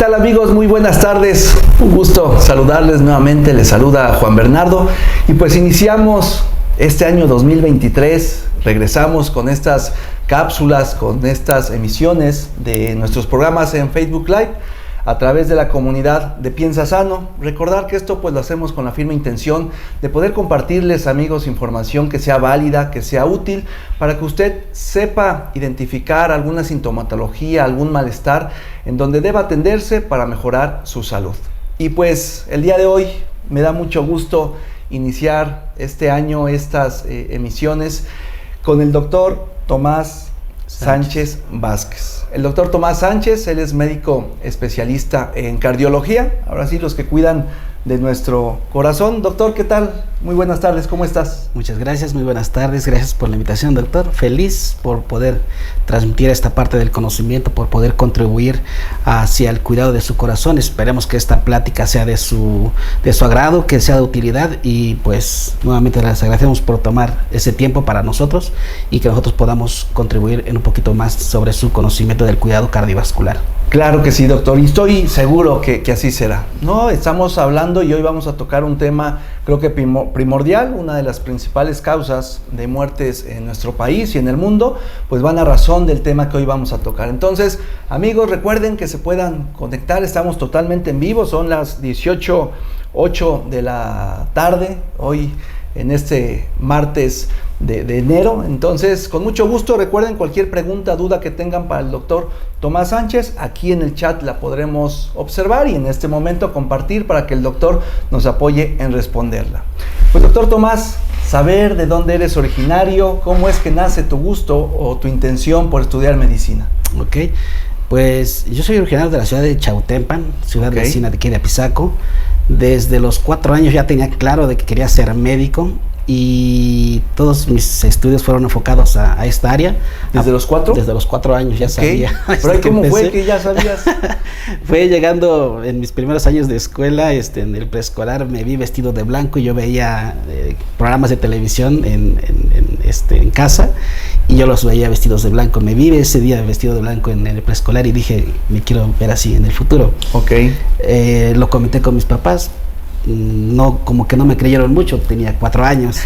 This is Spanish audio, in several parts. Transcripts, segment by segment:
tal amigos? Muy buenas tardes. Un gusto saludarles nuevamente. Les saluda Juan Bernardo. Y pues iniciamos este año 2023. Regresamos con estas cápsulas, con estas emisiones de nuestros programas en Facebook Live a través de la comunidad de Piensa Sano. Recordar que esto pues lo hacemos con la firme intención de poder compartirles, amigos, información que sea válida, que sea útil, para que usted sepa identificar alguna sintomatología, algún malestar en donde deba atenderse para mejorar su salud. Y pues el día de hoy me da mucho gusto iniciar este año estas emisiones con el doctor Tomás Sánchez Vázquez. El doctor Tomás Sánchez, él es médico especialista en cardiología. Ahora sí, los que cuidan de nuestro corazón. Doctor, ¿qué tal? Muy buenas tardes, ¿cómo estás? Muchas gracias, muy buenas tardes. Gracias por la invitación, doctor. Feliz por poder transmitir esta parte del conocimiento, por poder contribuir hacia el cuidado de su corazón. Esperemos que esta plática sea de su agrado, que sea de utilidad, y pues nuevamente les agradecemos por tomar ese tiempo para nosotros y que nosotros podamos contribuir en un poquito más sobre su conocimiento del cuidado cardiovascular. Claro que sí, doctor, y estoy seguro que así será. No, estamos hablando y hoy vamos a tocar un tema, creo que primordial, una de las principales causas de muertes en nuestro país y en el mundo, pues van a razón del tema que hoy vamos a tocar. Entonces, amigos, recuerden que se puedan conectar, estamos totalmente en vivo, son las 18:08 de la tarde, hoy en este martes de enero. Entonces, con mucho gusto, recuerden cualquier pregunta, duda que tengan para el doctor Tomás Sánchez, aquí en el chat la podremos observar y en este momento compartir para que el doctor nos apoye en responderla. Pues doctor Tomás, saber de dónde eres originario, cómo es que nace tu gusto o tu intención por estudiar medicina. Ok, pues yo soy originario de la ciudad de Chautempan, ciudad vecina de aquí de Apizaco. Desde los 4 años ya tenía claro de que quería ser médico y todos mis estudios fueron enfocados a esta área. ¿Desde los 4? Desde los 4 años ya sabía. ¿Pero ahí cómo fue que ya sabías? Fue llegando en mis primeros años de escuela, en el preescolar me vi vestido de blanco y yo veía programas de televisión en casa y yo los veía vestidos de blanco. Me vi ese día vestido de blanco en el preescolar y dije, me quiero ver así en el futuro. Ok. Lo comenté con mis papás. No, como que no me creyeron mucho, tenía 4 años.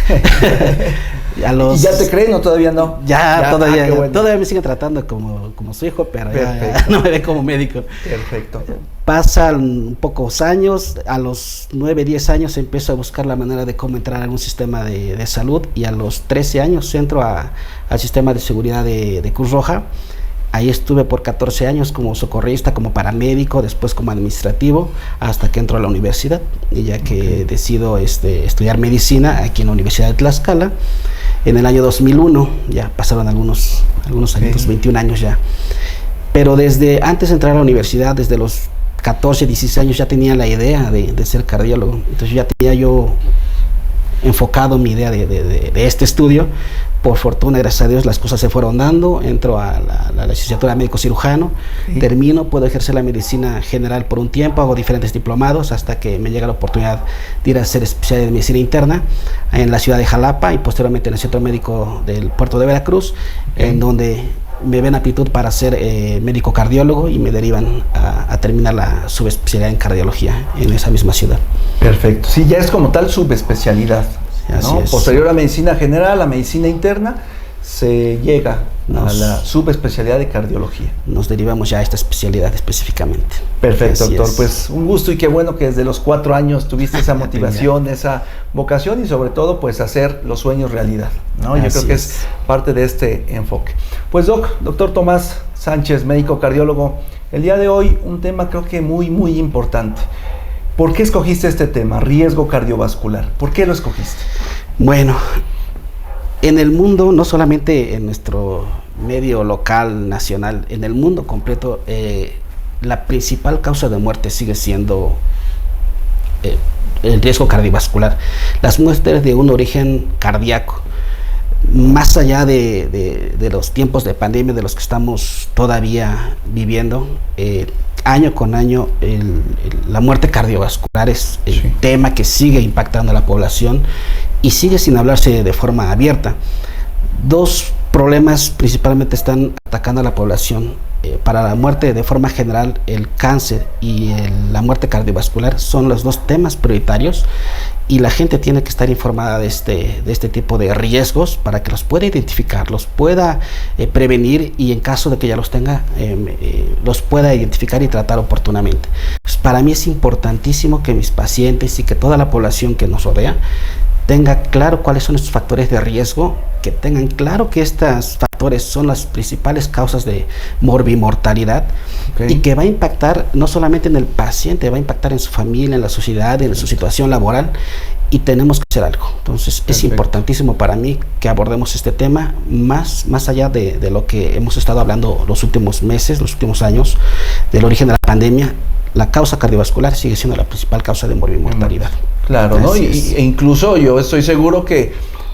¿Y ya te creen o todavía no? Ya todavía, bueno. Todavía me siguen tratando como su hijo, pero ya no me ve como médico. Perfecto. Pasan pocos años, a los 9, 10 años empiezo a buscar la manera de cómo entrar a algún sistema de salud, y a los 13 años entro al sistema de seguridad de Cruz Roja. Ahí estuve por 14 años como socorrista, como paramédico, después como administrativo, hasta que entro a la universidad. Y ya que decido estudiar medicina aquí en la Universidad de Tlaxcala, en el año 2001, ya pasaron algunos años, 21 años ya. Pero desde antes de entrar a la universidad, desde los 14, 16 años, ya tenía la idea de ser cardiólogo. Entonces ya tenía yo enfocado mi idea de este estudio. Por fortuna, gracias a Dios, las cosas se fueron dando. Entro a la licenciatura de médico cirujano, termino, puedo ejercer la medicina general por un tiempo, hago diferentes diplomados hasta que me llega la oportunidad de ir a hacer especialidad de medicina interna en la ciudad de Jalapa y posteriormente en el Centro Médico del Puerto de Veracruz, en donde me ven aptitud para ser médico cardiólogo y me derivan a terminar la subespecialidad en cardiología en esa misma ciudad. Perfecto, sí, ya es como tal subespecialidad, ¿no? Posterior a medicina general, a medicina interna, se llega a la subespecialidad de cardiología. Nos derivamos ya a esta especialidad específicamente. Perfecto, Así doctor. es. Pues un gusto y qué bueno que desde los 4 años tuviste esa motivación, esa vocación y sobre todo pues hacer los sueños realidad, ¿no? Yo creo que es parte de este enfoque. Pues doctor Tomás Sánchez, médico cardiólogo, el día de hoy un tema creo que muy importante. ¿Por qué escogiste este tema, riesgo cardiovascular? ¿Por qué lo escogiste? Bueno, en el mundo, no solamente en nuestro medio local, nacional, en el mundo completo, la principal causa de muerte sigue siendo el riesgo cardiovascular. Las muertes de un origen cardíaco, más allá de los tiempos de pandemia de los que estamos todavía viviendo, año con año la muerte cardiovascular es el tema que sigue impactando a la población y sigue sin hablarse de forma abierta. 2 problemas principalmente están atacando a la población. para la muerte de forma general, el cáncer y la muerte cardiovascular son los dos temas prioritarios, y la gente tiene que estar informada de este tipo de riesgos para que los pueda identificar, los pueda prevenir, y en caso de que ya los tenga, los pueda identificar y tratar oportunamente. Pues para mí es importantísimo que mis pacientes y que toda la población que nos rodea tenga claro cuáles son estos factores de riesgo, que tengan claro que estos factores son las principales causas de morbimortalidad, y que va a impactar no solamente en el paciente, va a impactar en su familia, en la sociedad, en su situación laboral, y tenemos que hacer algo. Entonces es importantísimo para mí que abordemos este tema más allá de lo que hemos estado hablando los últimos meses, los últimos años, del origen de la pandemia. La causa cardiovascular sigue siendo la principal causa de morbimortalidad. Claro, ¿no? E incluso yo estoy seguro que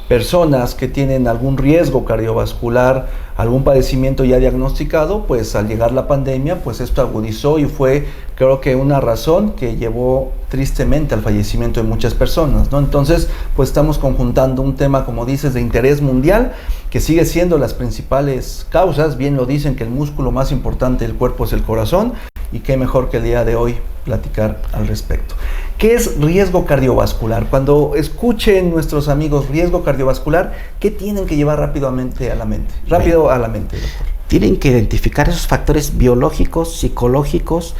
personas que tienen algún riesgo cardiovascular, algún padecimiento ya diagnosticado, pues al llegar la pandemia, pues esto agudizó y fue, creo que una razón que llevó tristemente al fallecimiento de muchas personas, ¿no? Entonces, pues estamos conjuntando un tema, como dices, de interés mundial, que sigue siendo las principales causas. Bien lo dicen, que el músculo más importante del cuerpo es el corazón, y qué mejor que el día de hoy platicar al respecto. ¿Qué es riesgo cardiovascular? Cuando escuchen nuestros amigos riesgo cardiovascular, ¿qué tienen que llevar rápidamente a la mente? Rápido a la mente, doctor. Tienen que identificar esos factores biológicos, psicológicos,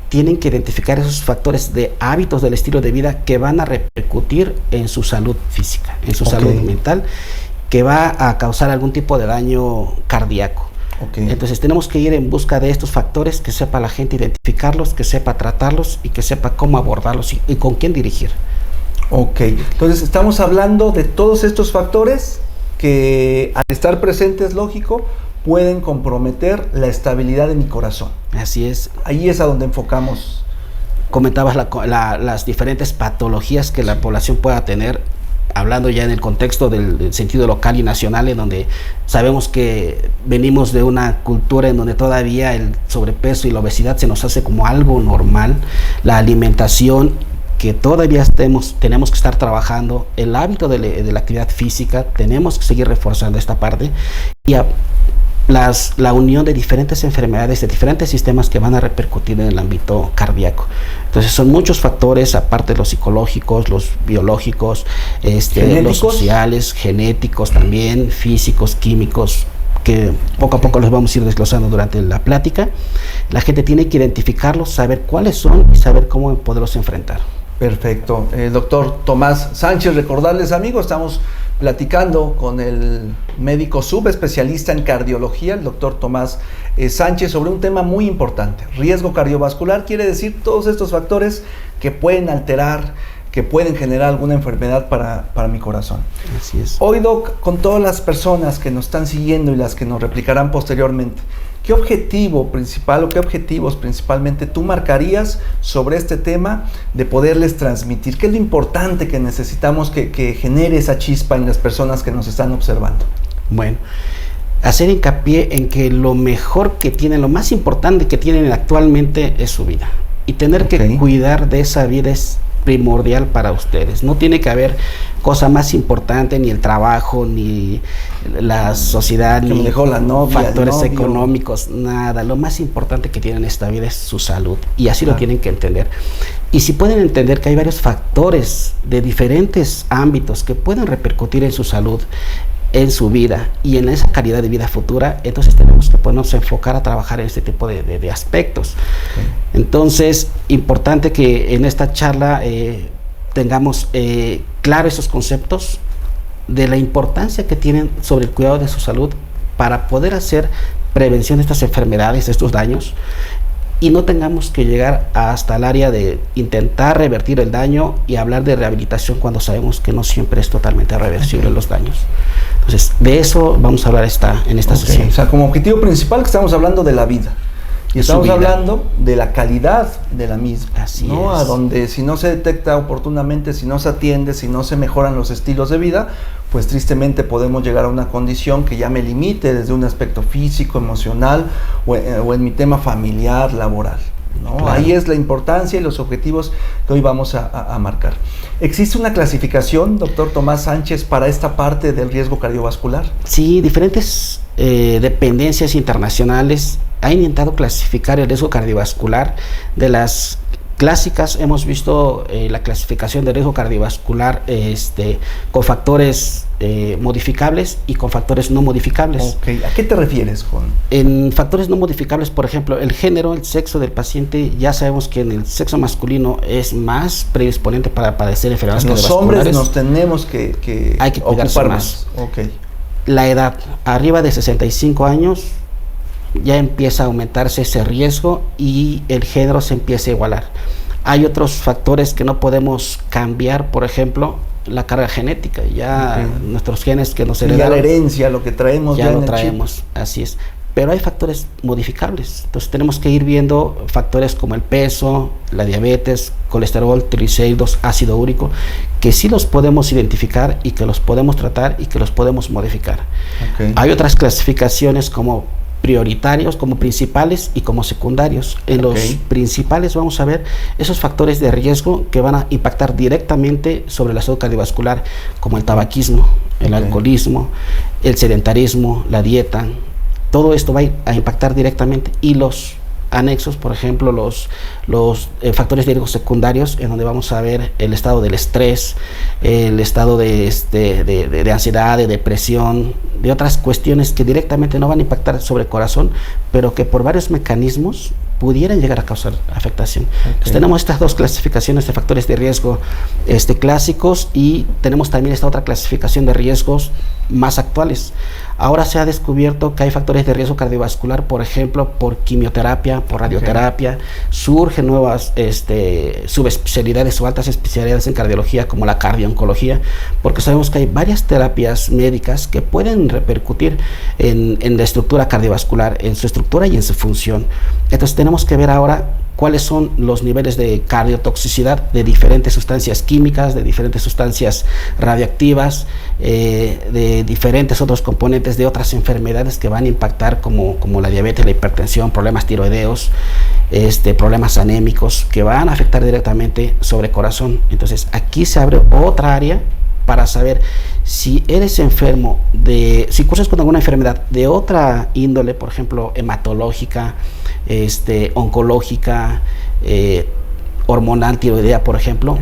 tienen que identificar esos factores de hábitos del estilo de vida que van a repercutir en su salud física, en su salud mental, que va a causar algún tipo de daño cardíaco. Entonces tenemos que ir en busca de estos factores, que sepa la gente identificarlos, que sepa tratarlos y que sepa cómo abordarlos y con quién dirigir. Entonces estamos hablando de todos estos factores que, al estar presentes, lógico, pueden comprometer la estabilidad de mi corazón. Así es. Ahí es a donde enfocamos. Comentabas las diferentes patologías que la población pueda tener, hablando ya en el contexto del sentido local y nacional, en donde sabemos que venimos de una cultura en donde todavía el sobrepeso y la obesidad se nos hace como algo normal, la alimentación, que todavía tenemos que estar trabajando, el hábito de la actividad física, tenemos que seguir reforzando esta parte, y la unión de diferentes enfermedades, de diferentes sistemas que van a repercutir en el ámbito cardíaco. Entonces son muchos factores, aparte de los psicológicos, los biológicos, los sociales, genéticos también, físicos, químicos, que poco a poco los vamos a ir desglosando durante la plática. La gente tiene que identificarlos, saber cuáles son y saber cómo poderlos enfrentar. Perfecto. Doctor Tomás Sánchez, recordarles, amigos, estamos platicando con el médico subespecialista en cardiología, el doctor Tomás Sánchez, sobre un tema muy importante. Riesgo cardiovascular quiere decir todos estos factores que pueden alterar, que pueden generar alguna enfermedad para mi corazón. Así es. Hoy, Doc, con todas las personas que nos están siguiendo y las que nos replicarán posteriormente, ¿qué objetivo principal o qué objetivos principalmente tú marcarías sobre este tema de poderles transmitir? ¿Qué es lo importante que necesitamos que genere esa chispa en las personas que nos están observando? Bueno, hacer hincapié en que lo mejor que tienen, lo más importante que tienen actualmente es su vida. Y tener que cuidar de esa vida es primordial para ustedes. No tiene que haber cosa más importante, ni el trabajo, ni la sociedad, ni la novia, factores económicos, nada. Lo más importante que tienen en esta vida es su salud, y así lo tienen que entender. Y si pueden entender que hay varios factores de diferentes ámbitos que pueden repercutir en su salud, en su vida y en esa calidad de vida futura, entonces tenemos que ponernos a enfocar a trabajar en este tipo de aspectos. Entonces, importante que en esta charla tengamos claro esos conceptos de la importancia que tienen sobre el cuidado de su salud para poder hacer prevención de estas enfermedades, de estos daños, y no tengamos que llegar hasta el área de intentar revertir el daño y hablar de rehabilitación cuando sabemos que no siempre es totalmente reversible los daños. Entonces, de eso vamos a hablar en esta sesión. O sea, como objetivo principal que estamos hablando de la vida. Y estamos hablando de la calidad de la misma. Así ¿no? es. A donde si no se detecta oportunamente, si no se atiende, si no se mejoran los estilos de vida, pues tristemente podemos llegar a una condición que ya me limite desde un aspecto físico, emocional o en mi tema familiar, laboral, ¿no? Claro. Ahí es la importancia y los objetivos que hoy vamos a marcar. ¿Existe una clasificación, doctor Tomás Sánchez, para esta parte del riesgo cardiovascular? Sí, diferentes dependencias internacionales ha intentado clasificar el riesgo cardiovascular. De las clásicas hemos visto la clasificación de riesgo cardiovascular con factores modificables y con factores no modificables. Okay. ¿A qué te refieres con? En factores no modificables, por ejemplo, el género, el sexo del paciente, ya sabemos que en el sexo masculino es más predisponente para padecer enfermedades cardiovasculares. Los hombres nos tenemos que hay que cuidarse más. Okay. La edad, arriba de 65 años, ya empieza a aumentarse ese riesgo y el género se empieza a igualar. Hay otros factores que no podemos cambiar, por ejemplo, la carga genética, ya nuestros genes que nos heredaron, ya la herencia, lo que traemos ya lo en traemos, chip. Así es. Pero hay factores modificables, entonces tenemos que ir viendo factores como el peso, la diabetes, colesterol, triglicéridos, ácido úrico, que sí los podemos identificar y que los podemos tratar y que los podemos modificar. Okay. Hay otras clasificaciones como prioritarios, como principales y como secundarios. En los principales vamos a ver esos factores de riesgo que van a impactar directamente sobre la salud cardiovascular, como el tabaquismo, el alcoholismo, el sedentarismo, la dieta. Todo esto va a impactar directamente, y los anexos, por ejemplo, los factores de riesgo secundarios, en donde vamos a ver el estado del estrés, el estado de ansiedad, de depresión, de otras cuestiones que directamente no van a impactar sobre el corazón, pero que por varios mecanismos pudieran llegar a causar afectación. Entonces, tenemos estas dos clasificaciones de factores de riesgo clásicos, y tenemos también esta otra clasificación de riesgos más actuales. Ahora se ha descubierto que hay factores de riesgo cardiovascular, por ejemplo, por quimioterapia, por radioterapia. Surgen nuevas subespecialidades o altas especialidades en cardiología, como la cardiooncología, porque sabemos que hay varias terapias médicas que pueden repercutir en la estructura cardiovascular, en su estructura y en su función. Entonces tenemos que ver ahora cuáles son los niveles de cardiotoxicidad de diferentes sustancias químicas, de diferentes sustancias radioactivas, de diferentes otros componentes de otras enfermedades que van a impactar, como la diabetes, la hipertensión, problemas tiroideos, problemas anémicos, que van a afectar directamente sobre corazón. Entonces aquí se abre otra área para saber si eres enfermo si cursas con alguna enfermedad de otra índole, por ejemplo, hematológica, oncológica, hormonal, tiroidea, por ejemplo.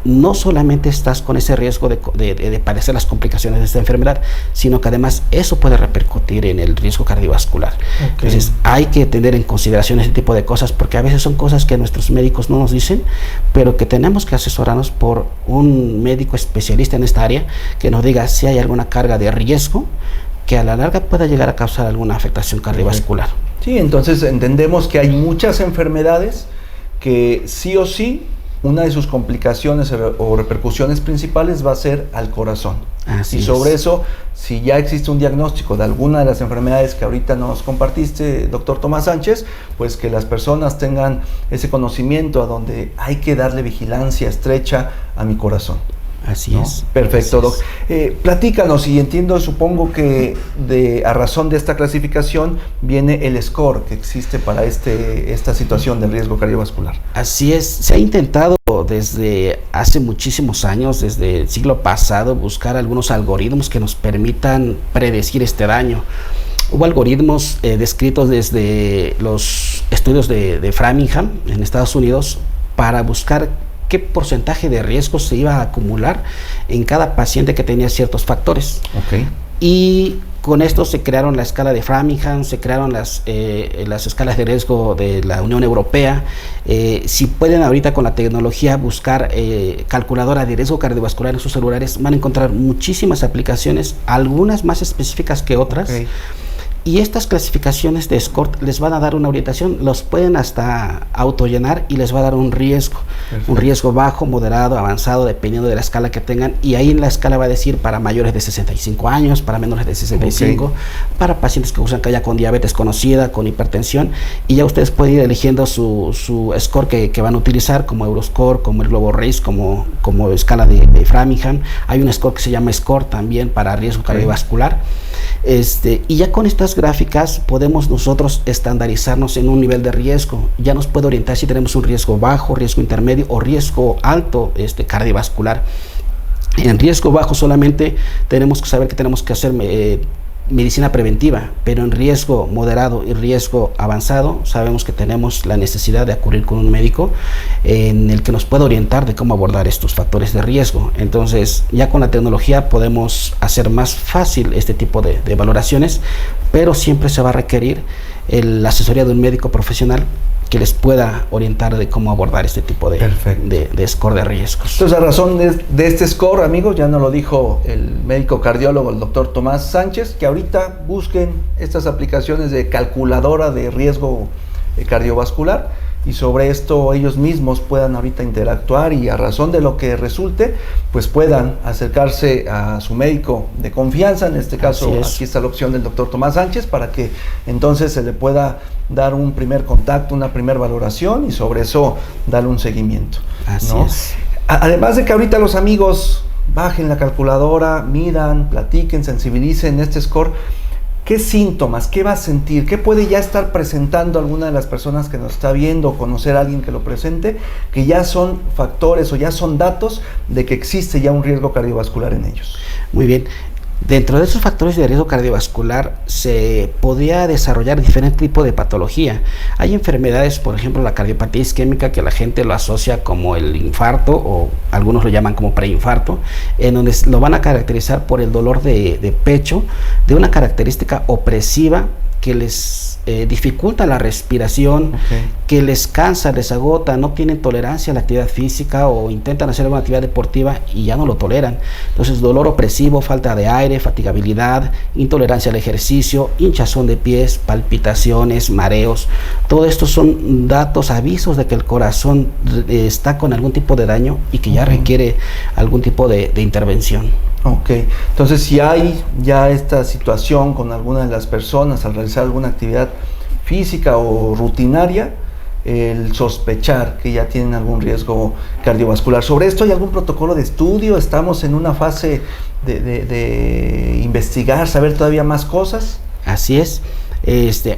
No solamente estás con ese riesgo de padecer las complicaciones de esta enfermedad, sino que además eso puede repercutir en el riesgo cardiovascular. Entonces hay que tener en consideración ese tipo de cosas, porque a veces son cosas que nuestros médicos no nos dicen, pero que tenemos que asesorarnos por un médico especialista en esta área, que nos diga si hay alguna carga de riesgo que a la larga pueda llegar a causar alguna afectación cardiovascular. Sí, entonces entendemos que hay muchas enfermedades que sí o sí una de sus complicaciones o repercusiones principales va a ser al corazón. Así y sobre eso, si ya existe un diagnóstico de alguna de las enfermedades que ahorita nos compartiste, doctor Tomás Sánchez, pues que las personas tengan ese conocimiento a donde hay que darle vigilancia estrecha a mi corazón. Así es. Perfecto, Doc. Platícanos, y entiendo, supongo que a razón de esta clasificación viene el score que existe para esta situación del riesgo cardiovascular. Así es. Se ha intentado desde hace muchísimos años, desde el siglo pasado, buscar algunos algoritmos que nos permitan predecir este daño. Hubo algoritmos descritos desde los estudios de Framingham en Estados Unidos para buscar qué porcentaje de riesgo se iba a acumular en cada paciente que tenía ciertos factores. Y con esto se crearon la escala de Framingham, se crearon las escalas de riesgo de la Unión Europea. Si pueden ahorita con la tecnología buscar calculadora de riesgo cardiovascular en sus celulares, van a encontrar muchísimas aplicaciones, algunas más específicas que otras. Y estas clasificaciones de SCORT les van a dar una orientación, los pueden hasta autollenar y les va a dar un riesgo. Perfecto. Un riesgo bajo, moderado, avanzado, dependiendo de la escala que tengan. Y ahí en la escala va a decir para mayores de 65 años, para menores de 65, para pacientes que usan ya con diabetes conocida, con hipertensión. Y ya ustedes pueden ir eligiendo su score que van a utilizar, como Euroscore, como el Global Race, como escala de Framingham. Hay un score que se llama SCORE también para riesgo cardiovascular. Y ya con estas gráficas podemos nosotros estandarizarnos en un nivel de riesgo. Ya nos puede orientar si tenemos un riesgo bajo, riesgo intermedio o riesgo alto cardiovascular. En riesgo bajo solamente tenemos que saber que tenemos que hacer medicina preventiva, pero en riesgo moderado y riesgo avanzado sabemos que tenemos la necesidad de acudir con un médico en el que nos pueda orientar de cómo abordar estos factores de riesgo. Entonces ya con la tecnología podemos hacer más fácil este tipo de valoraciones, pero siempre se va a requerir la asesoría de un médico profesional que les pueda orientar de cómo abordar este tipo de score de riesgos. Entonces, a razón de este score, amigos, ya nos lo dijo el médico cardiólogo, el doctor Tomás Sánchez, que ahorita busquen estas aplicaciones de calculadora de riesgo cardiovascular, y sobre esto ellos mismos puedan ahorita interactuar, y a razón de lo que resulte, pues puedan acercarse a su médico de confianza. En este caso, aquí está la opción del doctor Tomás Sánchez, para que entonces se le pueda dar un primer contacto, una primera valoración, y sobre eso darle un seguimiento. Así es. Además de que ahorita los amigos bajen la calculadora, midan, platiquen, sensibilicen este score, ¿qué síntomas, qué va a sentir, qué puede ya estar presentando alguna de las personas que nos está viendo, o conocer a alguien que lo presente, que ya son factores o ya son datos de que existe ya un riesgo cardiovascular en ellos? Muy bien. Dentro de esos factores de riesgo cardiovascular se podría desarrollar diferente tipo de patología. Hay enfermedades, por ejemplo, la cardiopatía isquémica, que la gente lo asocia como el infarto, o algunos lo llaman como preinfarto, en donde lo van a caracterizar por el dolor de pecho, de una característica opresiva que les dificulta la respiración, que les cansa, les agota, no tienen tolerancia a la actividad física, o intentan hacer alguna actividad deportiva y ya no lo toleran. Entonces, dolor opresivo, falta de aire, fatigabilidad, intolerancia al ejercicio, hinchazón de pies, palpitaciones, mareos. Todo esto son datos, avisos de que el corazón está con algún tipo de daño y que ya requiere algún tipo de intervención. Ok, entonces si hay ya esta situación con alguna de las personas al realizar alguna actividad física o rutinaria, el sospechar que ya tienen algún riesgo cardiovascular. ¿Sobre esto hay algún protocolo de estudio? ¿Estamos en una fase de investigar, saber todavía más cosas? Así es.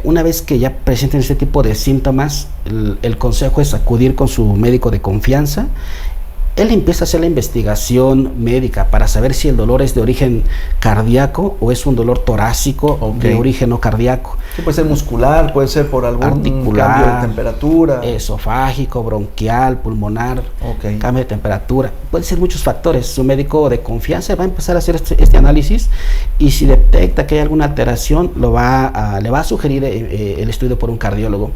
Una vez que ya presenten este tipo de síntomas, el consejo es acudir con su médico de confianza. Él empieza a hacer la investigación médica para saber si el dolor es de origen cardíaco o es un dolor torácico de origen no cardíaco. Sí, puede ser muscular, puede ser por algún articular, cambio de temperatura. Esofágico, bronquial, pulmonar, cambio de temperatura. Pueden ser muchos factores. Su médico de confianza va a empezar a hacer este análisis, y si detecta que hay alguna alteración, le va a sugerir el estudio por un cardiólogo.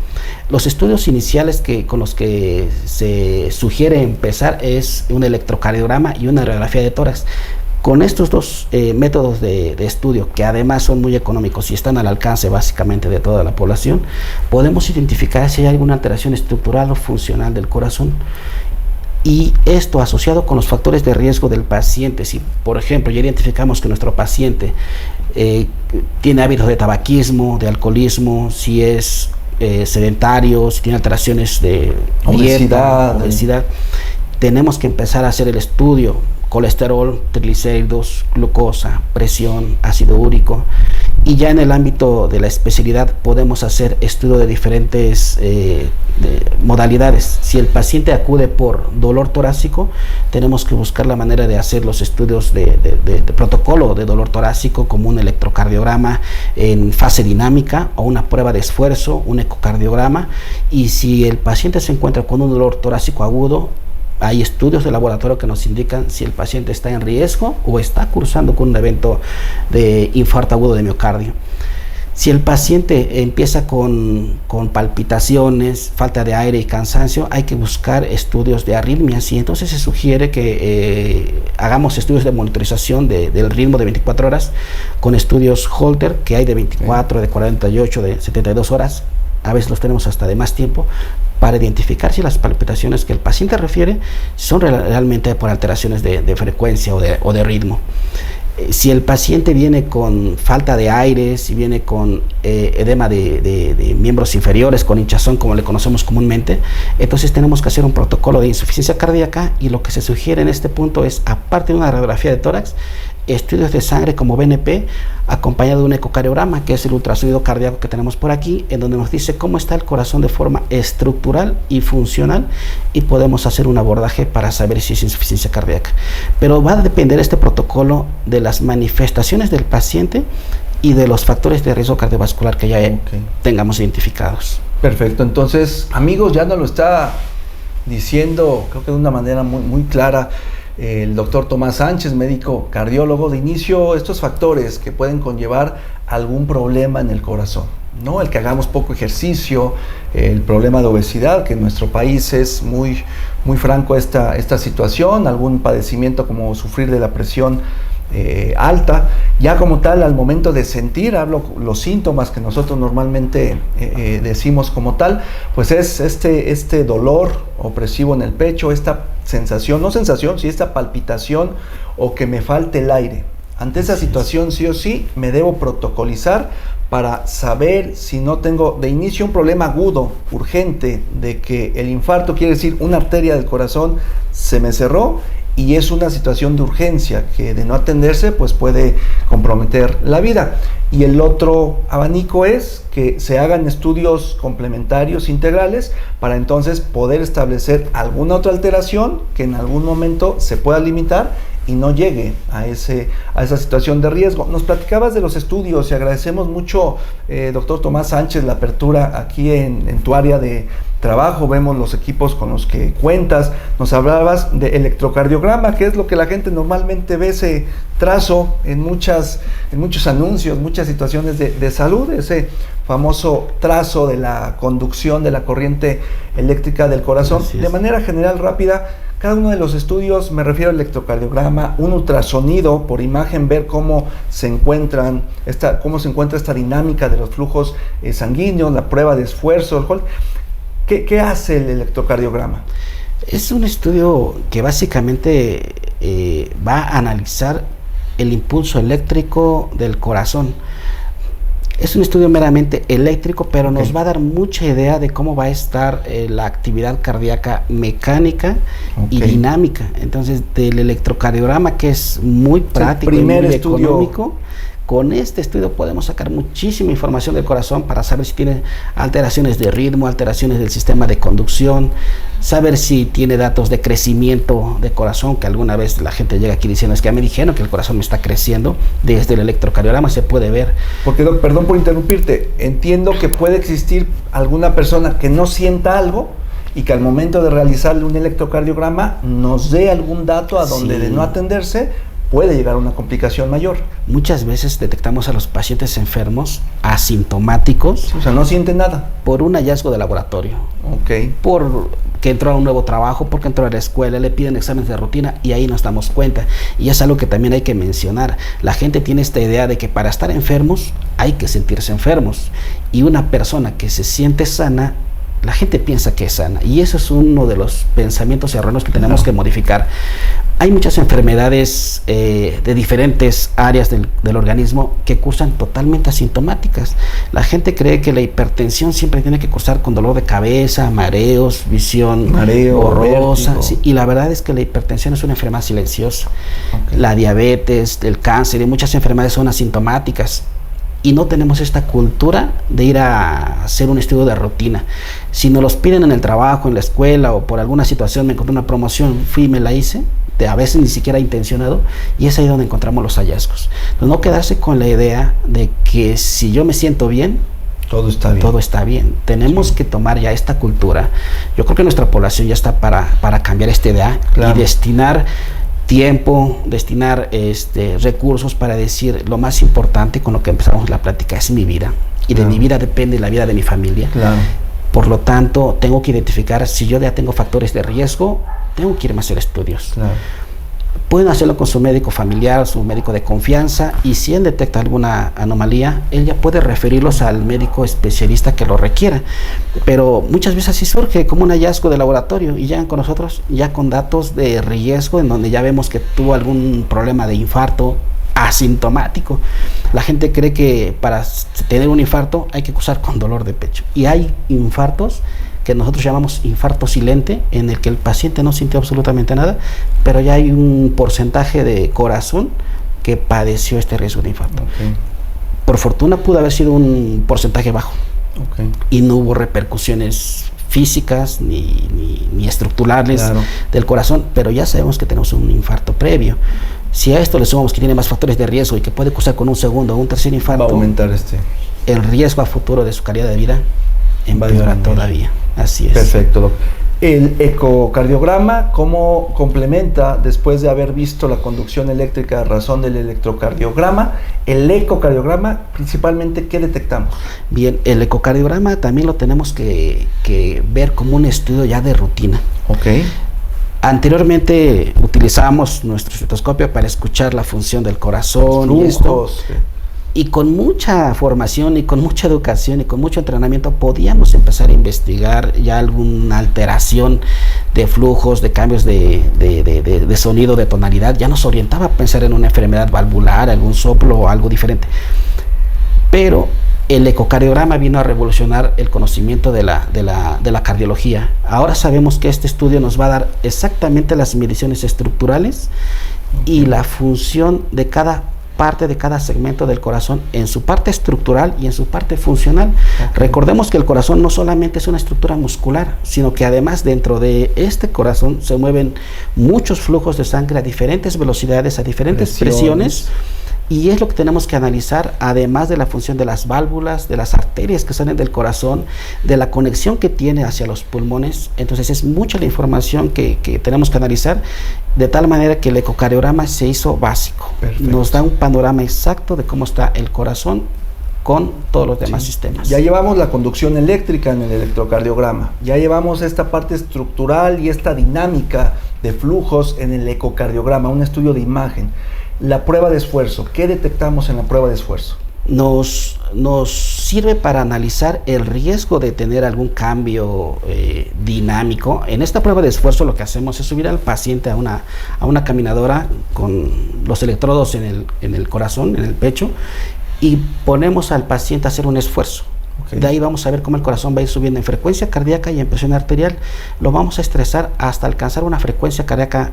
Los estudios iniciales con los que se sugiere empezar es un electrocardiograma y una radiografía de tórax. Con estos dos métodos de estudio, que además son muy económicos y están al alcance básicamente de toda la población, podemos identificar si hay alguna alteración estructural o funcional del corazón. Y esto asociado con los factores de riesgo del paciente. Si, por ejemplo, ya identificamos que nuestro paciente tiene hábitos de tabaquismo, de alcoholismo, si es sedentario, si tiene alteraciones de dieta, obesidad, tenemos que empezar a hacer el estudio: colesterol, triglicéridos, glucosa, presión, ácido úrico. Y ya en el ámbito de la especialidad podemos hacer estudio de diferentes modalidades. Si el paciente acude por dolor torácico, tenemos que buscar la manera de hacer los estudios de protocolo de dolor torácico, como un electrocardiograma en fase dinámica o una prueba de esfuerzo, un ecocardiograma. Y si el paciente se encuentra con un dolor torácico agudo, hay estudios de laboratorio que nos indican si el paciente está en riesgo o está cursando con un evento de infarto agudo de miocardio. Si el paciente empieza con palpitaciones, falta de aire y cansancio, hay que buscar estudios de arritmias, y entonces se sugiere que hagamos estudios de monitorización del ritmo de 24 horas con estudios Holter, que hay de 24, de 48, de 72 horas. A veces los tenemos hasta de más tiempo, para identificar si las palpitaciones que el paciente refiere son realmente por alteraciones de frecuencia o de ritmo. Si el paciente viene con falta de aire, si viene con edema de miembros inferiores, con hinchazón, como le conocemos comúnmente, entonces tenemos que hacer un protocolo de insuficiencia cardíaca, y lo que se sugiere en este punto es, aparte de una radiografía de tórax, estudios de sangre como BNP, acompañado de un ecocardiograma, que es el ultrasonido cardíaco que tenemos por aquí, en donde nos dice cómo está el corazón de forma estructural y funcional, y podemos hacer un abordaje para saber si es insuficiencia cardíaca. Pero va a depender este protocolo de las manifestaciones del paciente y de los factores de riesgo cardiovascular que ya tengamos identificados. Perfecto, entonces amigos, ya nos lo está diciendo, creo que de una manera muy clara, el doctor Tomás Sánchez, médico cardiólogo. De inicio, estos factores que pueden conllevar algún problema en el corazón, ¿no? El que hagamos poco ejercicio, el problema de obesidad, que en nuestro país es muy franco esta situación, algún padecimiento como sufrir de la presión alta, ya como tal al momento de sentir, hablo los síntomas que nosotros normalmente decimos como tal, pues es este dolor opresivo en el pecho, esta sensación, sí esta palpitación o que me falte el aire. Ante esa situación sí o sí me debo protocolizar para saber si no tengo de inicio un problema agudo, urgente, de que el infarto quiere decir una arteria del corazón se me cerró y es una situación de urgencia que de no atenderse pues puede comprometer la vida. Y el otro abanico es que se hagan estudios complementarios integrales para entonces poder establecer alguna otra alteración que en algún momento se pueda limitar y no llegue a esa situación de riesgo. Nos platicabas de los estudios y agradecemos mucho, doctor Tomás Sánchez, la apertura aquí en tu área de trabajo. Vemos los equipos con los que cuentas. Nos hablabas de electrocardiograma, que es lo que la gente normalmente ve, ese trazo en muchos anuncios, muchas situaciones de salud, ese famoso trazo de la conducción de la corriente eléctrica del corazón. De manera general, rápida, cada uno de los estudios, me refiero al electrocardiograma, un ultrasonido por imagen, ver cómo se encuentra esta dinámica de los flujos sanguíneos, la prueba de esfuerzo. ¿Qué hace el electrocardiograma? Es un estudio que básicamente va a analizar el impulso eléctrico del corazón. Es un estudio meramente eléctrico, pero nos va a dar mucha idea de cómo va a estar la actividad cardíaca mecánica y dinámica. Entonces, del electrocardiograma, que es muy práctico y muy económico, con este estudio podemos sacar muchísima información del corazón para saber si tiene alteraciones de ritmo, alteraciones del sistema de conducción, saber si tiene datos de crecimiento de corazón, que alguna vez la gente llega aquí diciendo, es que ya me dijeron que el corazón me está creciendo. Desde el electrocardiograma se puede ver. Porque, Doc, perdón por interrumpirte, entiendo que puede existir alguna persona que no sienta algo y que al momento de realizarle un electrocardiograma nos dé algún dato a donde de no atenderse puede llegar a una complicación mayor. Muchas veces detectamos a los pacientes enfermos asintomáticos. O sea, no sienten nada. Por un hallazgo de laboratorio. Por que entró a un nuevo trabajo, porque entró a la escuela, le piden exámenes de rutina y ahí nos damos cuenta. Y es algo que también hay que mencionar. La gente tiene esta idea de que para estar enfermos hay que sentirse enfermos. Y una persona que se siente sana, la gente piensa que es sana, y eso es uno de los pensamientos erróneos que tenemos que modificar. Hay muchas enfermedades de diferentes áreas del organismo que cursan totalmente asintomáticas. La gente cree que la hipertensión siempre tiene que cursar con dolor de cabeza, mareos, visión borrosa, y la verdad es que la hipertensión es una enfermedad silenciosa. La diabetes, el cáncer y muchas enfermedades son asintomáticas. Y no tenemos esta cultura de ir a hacer un estudio de rutina. Si nos los piden en el trabajo, en la escuela, o por alguna situación me encontré una promoción, fui y me la hice, a veces ni siquiera intencionado, y es ahí donde encontramos los hallazgos. Entonces, no quedarse con la idea de que si yo me siento bien, todo está bien. Todo está bien. Tenemos que tomar ya esta cultura. Yo creo que nuestra población ya está para cambiar esta idea y destinar tiempo, destinar recursos para decir lo más importante con lo que empezamos la plática es mi vida, y de mi vida depende la vida de mi familia. Por lo tanto, tengo que identificar si yo ya tengo factores de riesgo, tengo que irme a hacer estudios. Pueden hacerlo con su médico familiar, su médico de confianza, y si él detecta alguna anomalía, él ya puede referirlos al médico especialista que lo requiera. Pero muchas veces así surge como un hallazgo de laboratorio y llegan con nosotros ya con datos de riesgo en donde ya vemos que tuvo algún problema de infarto asintomático. La gente cree que para tener un infarto hay que cursar con dolor de pecho, y hay infartos que nosotros llamamos infarto silente, en el que el paciente no sintió absolutamente nada, pero ya hay un porcentaje de corazón que padeció este riesgo de infarto. Por fortuna pudo haber sido un porcentaje bajo, y no hubo repercusiones físicas ni estructurales del corazón, pero ya sabemos que tenemos un infarto previo. Si a esto le sumamos que tiene más factores de riesgo y que puede cursar con un segundo o un tercer infarto, va a aumentar el riesgo a futuro de su calidad de vida empeora todavía. Así es. Perfecto, doctor. El ecocardiograma, ¿cómo complementa, después de haber visto la conducción eléctrica a razón del electrocardiograma, el ecocardiograma, principalmente, qué detectamos? Bien, el ecocardiograma también lo tenemos que ver como un estudio ya de rutina. Ok. Anteriormente utilizábamos nuestro estetoscopio para escuchar la función del corazón y esto. Y con mucha formación y con mucha educación y con mucho entrenamiento podíamos empezar a investigar ya alguna alteración de flujos, de cambios de sonido, de tonalidad. Ya nos orientaba a pensar en una enfermedad valvular, algún soplo o algo diferente. Pero el ecocardiograma vino a revolucionar el conocimiento de la cardiología. Ahora sabemos que este estudio nos va a dar exactamente las mediciones estructurales y la función de cada parte de cada segmento del corazón en su parte estructural y en su parte funcional. Recordemos que el corazón no solamente es una estructura muscular, sino que además dentro de este corazón se mueven muchos flujos de sangre a diferentes velocidades, a diferentes presiones. Y es lo que tenemos que analizar, además de la función de las válvulas, de las arterias que salen del corazón, de la conexión que tiene hacia los pulmones. Entonces es mucha la información que tenemos que analizar, de tal manera que el ecocardiograma se hizo básico. Perfecto. Nos da un panorama exacto de cómo está el corazón con todos los demás sistemas. Ya llevamos la conducción eléctrica en el electrocardiograma, ya llevamos esta parte estructural y esta dinámica de flujos en el ecocardiograma, un estudio de imagen. La prueba de esfuerzo, ¿qué detectamos en la prueba de esfuerzo? Nos sirve para analizar el riesgo de tener algún cambio dinámico. En esta prueba de esfuerzo lo que hacemos es subir al paciente a una caminadora con los electrodos en el corazón, en el pecho, y ponemos al paciente a hacer un esfuerzo. De ahí vamos a ver cómo el corazón va a ir subiendo en frecuencia cardíaca y en presión arterial. Lo vamos a estresar hasta alcanzar una frecuencia cardíaca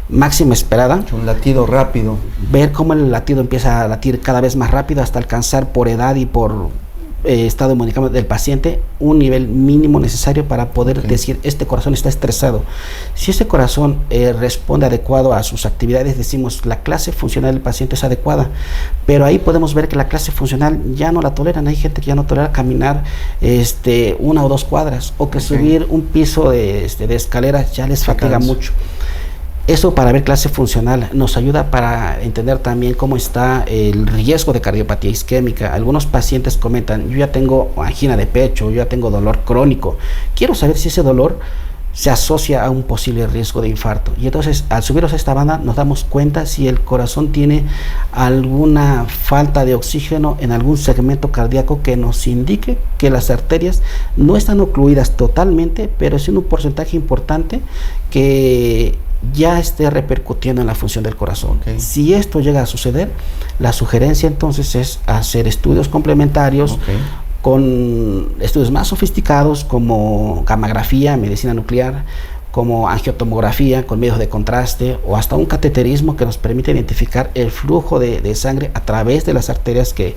máxima esperada. Un latido rápido. Ver cómo el latido empieza a latir cada vez más rápido hasta alcanzar por edad y por estado hemodinámico del paciente un nivel mínimo necesario para poder decir este corazón está estresado. Si ese corazón responde adecuado a sus actividades, decimos la clase funcional del paciente es adecuada, pero ahí podemos ver que la clase funcional ya no la toleran. Hay gente que ya no tolera caminar 1 o 2 cuadras, o que subir un piso de escaleras ya les fatiga mucho. Eso para ver clase funcional nos ayuda para entender también cómo está el riesgo de cardiopatía isquémica. Algunos pacientes comentan, yo ya tengo angina de pecho, yo ya tengo dolor crónico. Quiero saber si ese dolor se asocia a un posible riesgo de infarto. Y entonces, al subirnos a esta banda, nos damos cuenta si el corazón tiene alguna falta de oxígeno en algún segmento cardíaco que nos indique que las arterias no están ocluidas totalmente, pero es en un porcentaje importante que ya esté repercutiendo en la función del corazón. Si esto llega a suceder, la sugerencia entonces es hacer estudios complementarios con estudios más sofisticados como gammagrafía, medicina nuclear, como angiotomografía con medios de contraste, o hasta un cateterismo que nos permite identificar el flujo de sangre a través de las arterias que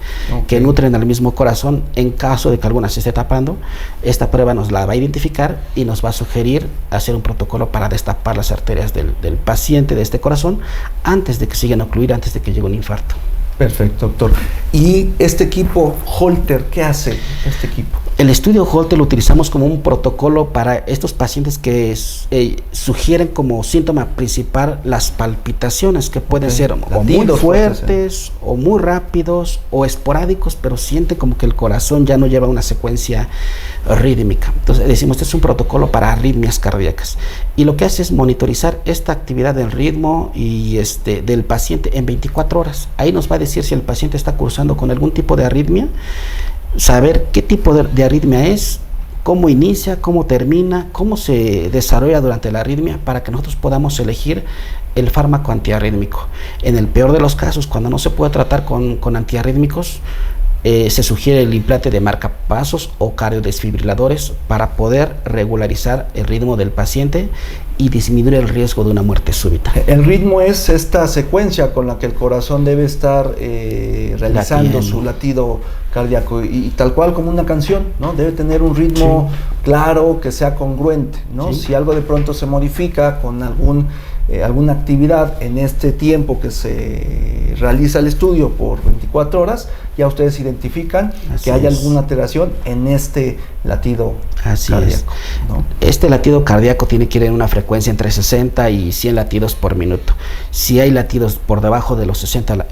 nutren al mismo corazón. En caso de que alguna se esté tapando, esta prueba nos la va a identificar y nos va a sugerir hacer un protocolo para destapar las arterias del paciente, de este corazón, antes de que sigan a ocluir, antes de que llegue un infarto. Perfecto, doctor. ¿Y este equipo Holter, qué hace este equipo? El estudio Holter lo utilizamos como un protocolo para estos pacientes que sugieren como síntoma principal las palpitaciones, que pueden ser o muy fuertes, o muy rápidos, o esporádicos, pero sienten como que el corazón ya no lleva una secuencia rítmica. Entonces decimos, este es un protocolo para arritmias cardíacas. Y lo que hace es monitorizar esta actividad del ritmo y del paciente en 24 horas. Ahí nos va a decir si el paciente está cursando con algún tipo de arritmia, saber qué tipo de arritmia es, cómo inicia, cómo termina, cómo se desarrolla durante la arritmia, para que nosotros podamos elegir el fármaco antiarrítmico. En el peor de los casos, cuando no se puede tratar con antiarrítmicos, se sugiere el implante de marcapasos o cardiodesfibriladores para poder regularizar el ritmo del paciente y disminuir el riesgo de una muerte súbita. El ritmo es esta secuencia con la que el corazón debe estar realizando su latido cardíaco, y tal cual como una canción, ¿no? Debe tener un ritmo claro, que sea congruente, ¿no? Si algo de pronto se modifica con algún alguna actividad en este tiempo que se realiza el estudio por 24 horas, ya ustedes identifican que hay alguna alteración en este latido cardíaco, ¿no? Este latido cardíaco tiene que ir en una frecuencia entre 60 y 100 latidos por minuto. Si hay latidos por debajo de los 60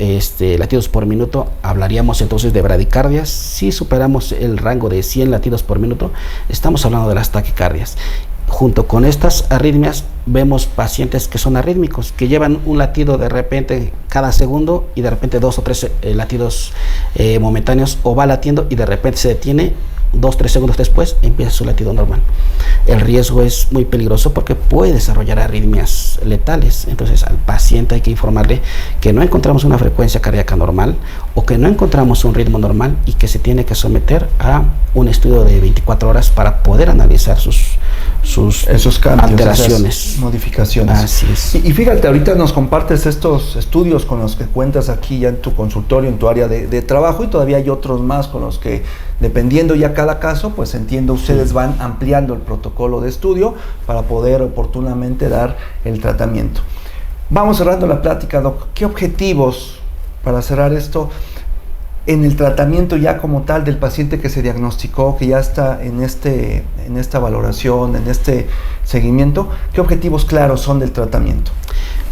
latidos por minuto, hablaríamos entonces de bradicardias. Si superamos el rango de 100 latidos por minuto, estamos hablando de las taquicardias. Junto con estas arritmias vemos pacientes que son arrítmicos, que llevan un latido de repente cada segundo y de repente 2 o 3 latidos momentáneos, o va latiendo y de repente se detiene, 2 o 3 segundos después empieza su latido normal. El riesgo es muy peligroso porque puede desarrollar arritmias letales. Entonces al paciente hay que informarle que no encontramos una frecuencia cardíaca normal o que no encontramos un ritmo normal y que se tiene que someter a un estudio de 24 horas para poder analizar esos cambios, alteraciones, esas modificaciones. Así es. Y fíjate, ahorita nos compartes estos estudios con los que cuentas aquí ya en tu consultorio, en tu área de trabajo, y todavía hay otros más con los que, dependiendo ya cada caso, pues entiendo, ustedes van ampliando el protocolo de estudio para poder oportunamente dar el tratamiento. Vamos cerrando la plática, Doc. ¿Qué objetivos, para cerrar esto, en el tratamiento ya como tal del paciente que se diagnosticó, que ya está en esta valoración, en este seguimiento, qué objetivos claros son del tratamiento?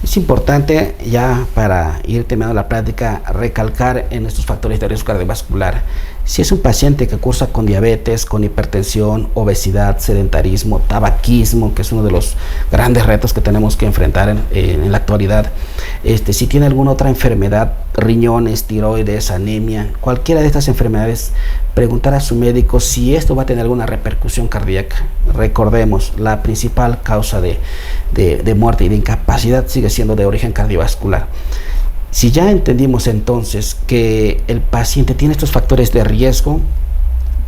Es importante, ya para ir terminando la plática, recalcar en estos factores de riesgo cardiovascular. Si es un paciente que cursa con diabetes, con hipertensión, obesidad, sedentarismo, tabaquismo, que es uno de los grandes retos que tenemos que enfrentar en la actualidad, si tiene alguna otra enfermedad, riñones, tiroides, anemia, cualquiera de estas enfermedades, preguntar a su médico si esto va a tener alguna repercusión cardíaca. Recordemos, la principal causa de muerte y de incapacidad sigue siendo de origen cardiovascular. Si ya entendimos entonces que el paciente tiene estos factores de riesgo,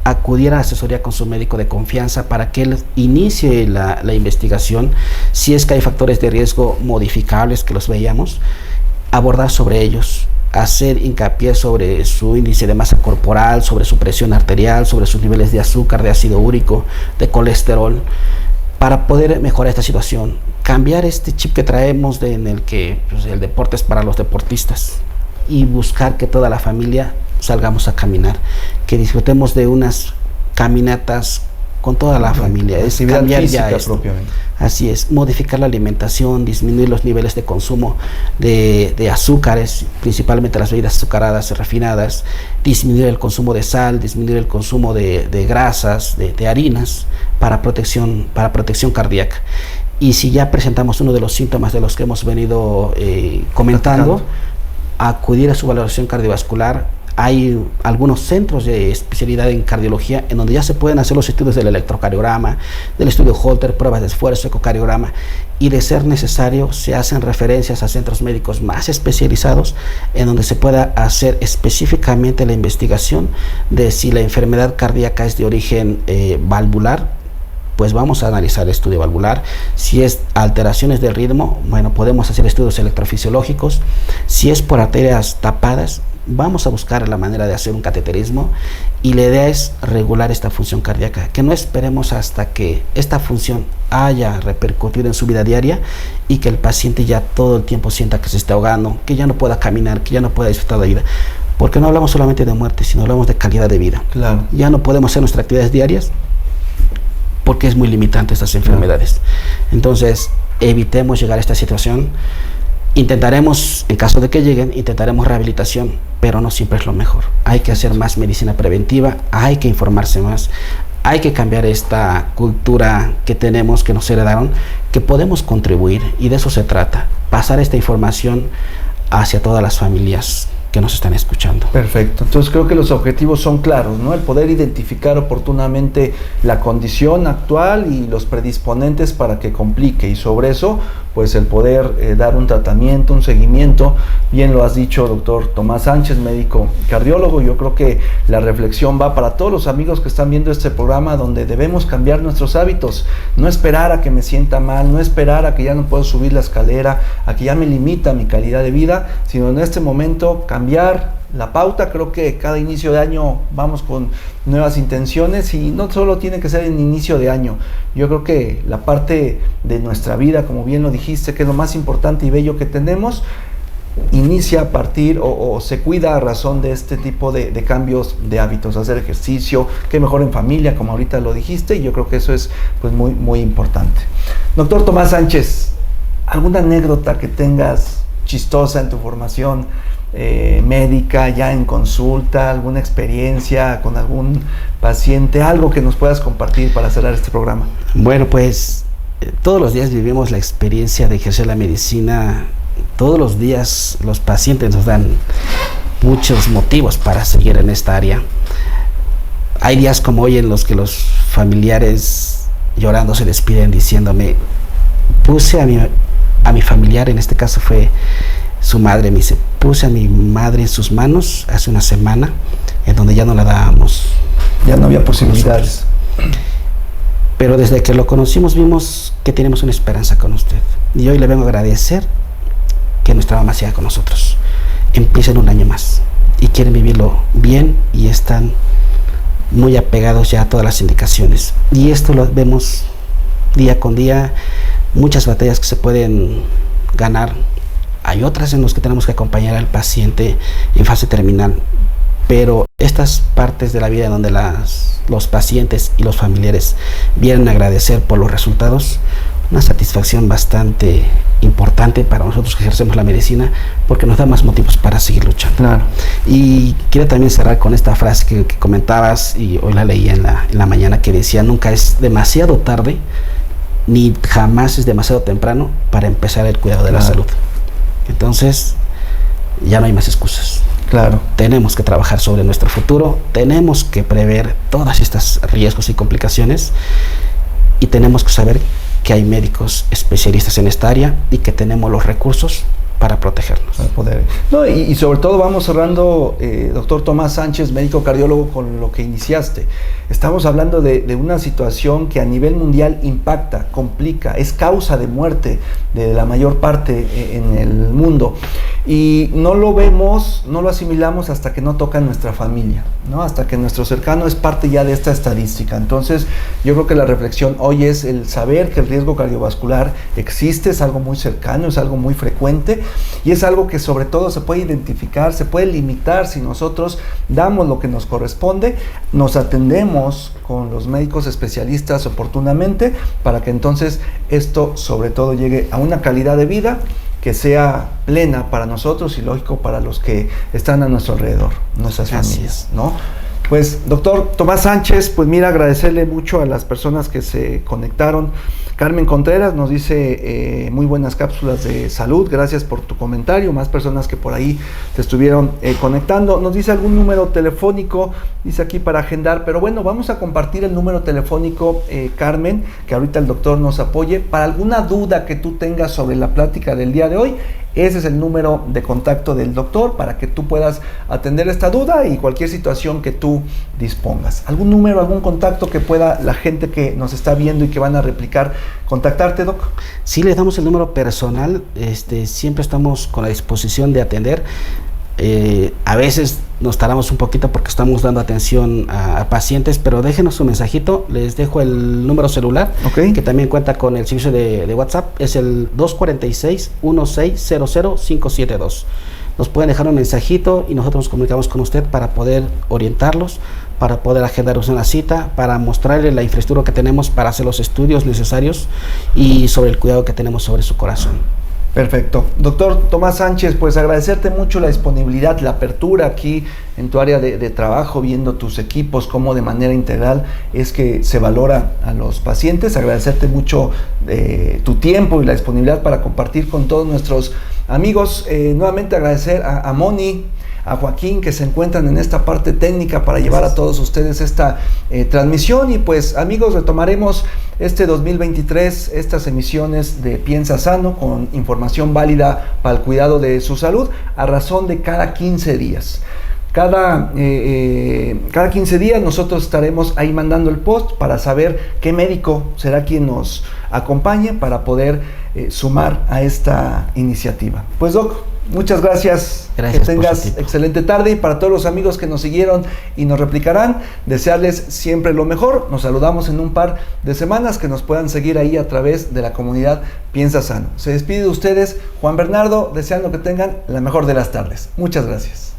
acudir a asesoría con su médico de confianza para que él inicie la investigación. Si es que hay factores de riesgo modificables, que los veíamos, abordar sobre ellos, hacer hincapié sobre su índice de masa corporal, sobre su presión arterial, sobre sus niveles de azúcar, de ácido úrico, de colesterol, para poder mejorar esta situación. Cambiar este chip que traemos en el que pues, el deporte es para los deportistas, y buscar que toda la familia salgamos a caminar, que disfrutemos de unas caminatas con toda la familia. Es cambiar ya esto. Así es, modificar la alimentación, disminuir los niveles de consumo de azúcares, principalmente las bebidas azucaradas y refinadas, disminuir el consumo de sal, disminuir el consumo de grasas, de harinas, para protección cardíaca. Y si ya presentamos uno de los síntomas de los que hemos venido comentando, acudir a su valoración cardiovascular. Hay algunos centros de especialidad en cardiología en donde ya se pueden hacer los estudios del electrocardiograma, del estudio Holter, pruebas de esfuerzo, ecocardiograma, y de ser necesario se hacen referencias a centros médicos más especializados en donde se pueda hacer específicamente la investigación de si la enfermedad cardíaca es de origen valvular. Pues vamos a analizar el estudio valvular. Si es alteraciones del ritmo, bueno, podemos hacer estudios electrofisiológicos. Si es por arterias tapadas, vamos a buscar la manera de hacer un cateterismo, y la idea es regular esta función cardíaca, que no esperemos hasta que esta función haya repercutido en su vida diaria y que el paciente ya todo el tiempo sienta que se está ahogando, que ya no pueda caminar, que ya no pueda disfrutar de la vida, porque no hablamos solamente de muerte, sino hablamos de calidad de vida. Claro. Ya no podemos hacer nuestras actividades diarias porque es muy limitante estas enfermedades. Entonces, evitemos llegar a esta situación. Intentaremos, en caso de que lleguen, intentaremos rehabilitación, pero no siempre es lo mejor. Hay que hacer más medicina preventiva, hay que informarse más, hay que cambiar esta cultura que tenemos, que nos heredaron, que podemos contribuir, y de eso se trata, pasar esta información hacia todas las familias que nos están escuchando. Perfecto. Entonces creo que los objetivos son claros, ¿no? El poder identificar oportunamente la condición actual y los predisponentes para que complique, y sobre eso, pues el poder dar un tratamiento, un seguimiento. Bien lo has dicho, doctor Tomás Sánchez, médico cardiólogo. Yo creo que la reflexión va para todos los amigos que están viendo este programa, donde debemos cambiar nuestros hábitos, no esperar a que me sienta mal, no esperar a que ya no puedo subir la escalera, a que ya me limita mi calidad de vida, sino en este momento cambiar la pauta. Creo que cada inicio de año vamos con nuevas intenciones y no solo tiene que ser en inicio de año. Yo creo que la parte de nuestra vida, como bien lo dijiste, que es lo más importante y bello que tenemos, inicia a partir o se cuida a razón de este tipo de cambios de hábitos, hacer ejercicio, que mejor en familia, como ahorita lo dijiste, y yo creo que eso es pues muy, muy importante. Doctor Tomás Sánchez, ¿alguna anécdota que tengas chistosa en tu formación médica, ya en consulta, alguna experiencia con algún paciente, algo que nos puedas compartir para cerrar este programa? Bueno, pues todos los días vivimos la experiencia de ejercer la medicina. Todos los días los pacientes nos dan muchos motivos para seguir en esta área. Hay días como hoy en los que los familiares llorando se despiden diciéndome, puse a mi familiar, en este caso fue su madre, me dice, puse a mi madre en sus manos hace una semana, en donde ya no la dábamos. Ya no había posibilidades. Pero desde que lo conocimos vimos que tenemos una esperanza con usted. Y hoy le vengo a agradecer que nuestra mamá siga con nosotros. Empiecen un año más y quieren vivirlo bien y están muy apegados ya a todas las indicaciones. Y esto lo vemos día con día, muchas batallas que se pueden ganar. Hay otras en las que tenemos que acompañar al paciente en fase terminal, pero estas partes de la vida donde los pacientes y los familiares vienen a agradecer por los resultados, una satisfacción bastante importante para nosotros que ejercemos la medicina, porque nos da más motivos para seguir luchando. Claro. Y quiero también cerrar con esta frase que comentabas, y hoy la leí en la mañana, que decía, nunca es demasiado tarde, ni jamás es demasiado temprano para empezar el cuidado de la salud. Entonces, ya no hay más excusas. Claro. Tenemos que trabajar sobre nuestro futuro, tenemos que prever todos estos riesgos y complicaciones, y tenemos que saber que hay médicos especialistas en esta área y que tenemos los recursos para protegernos. Para poder. No, y sobre todo vamos cerrando, doctor Tomás Sánchez, médico cardiólogo, con lo que iniciaste. Estamos hablando de una situación que a nivel mundial impacta, complica, es causa de muerte de la mayor parte en el mundo. Y no lo vemos, no lo asimilamos hasta que no toca en nuestra familia, ¿no? Hasta que nuestro cercano es parte ya de esta estadística. Entonces, yo creo que la reflexión hoy es el saber que el riesgo cardiovascular existe, es algo muy cercano, es algo muy frecuente y es algo que sobre todo se puede identificar, se puede limitar si nosotros damos lo que nos corresponde, nos atendemos con los médicos especialistas oportunamente para que entonces esto sobre todo llegue a una calidad de vida que sea plena para nosotros y lógico para los que están a nuestro alrededor, nuestras familias, ¿no? Pues, doctor Tomás Sánchez, pues mira, agradecerle mucho a las personas que se conectaron. Carmen Contreras nos dice muy buenas cápsulas de salud, gracias por tu comentario, más personas que por ahí te estuvieron conectando. Nos dice algún número telefónico, dice aquí para agendar, pero bueno, vamos a compartir el número telefónico, Carmen, que ahorita el doctor nos apoye, para alguna duda que tú tengas sobre la plática del día de hoy. Ese es el número de contacto del doctor para que tú puedas atender esta duda y cualquier situación que tú dispongas. ¿Algún número, algún contacto que pueda la gente que nos está viendo y que van a replicar contactarte, Doc? Sí, les damos el número personal. Siempre estamos con la disposición de atender. A veces nos tardamos un poquito porque estamos dando atención a pacientes, pero déjenos un mensajito, les dejo el número celular, que también cuenta con el servicio de WhatsApp, es el 246-1600-572. Nos pueden dejar un mensajito y nosotros nos comunicamos con usted para poder orientarlos, para poder agendaros una cita, para mostrarle la infraestructura que tenemos para hacer los estudios necesarios y sobre el cuidado que tenemos sobre su corazón. Perfecto. Doctor Tomás Sánchez, pues agradecerte mucho la disponibilidad, la apertura aquí en tu área de trabajo, viendo tus equipos, cómo de manera integral es que se valora a los pacientes. Agradecerte mucho tu tiempo y la disponibilidad para compartir con todos nuestros amigos. Nuevamente agradecer a Moni, a Joaquín, que se encuentran en esta parte técnica para llevar a todos ustedes esta transmisión. Y pues, amigos, retomaremos este 2023 estas emisiones de Piensa Sano con información válida para el cuidado de su salud a razón de cada 15 días. Cada 15 días nosotros estaremos ahí mandando el post para saber qué médico será quien nos acompañe para poder sumar a esta iniciativa. Pues, Doc, Muchas gracias. Gracias. Que tengas excelente tarde, y para todos los amigos que nos siguieron y nos replicarán, desearles siempre lo mejor. Nos saludamos en un par de semanas, que nos puedan seguir ahí a través de la comunidad Piensa Sano. Se despide de ustedes Juan Bernardo, deseando que tengan la mejor de las tardes. Muchas gracias.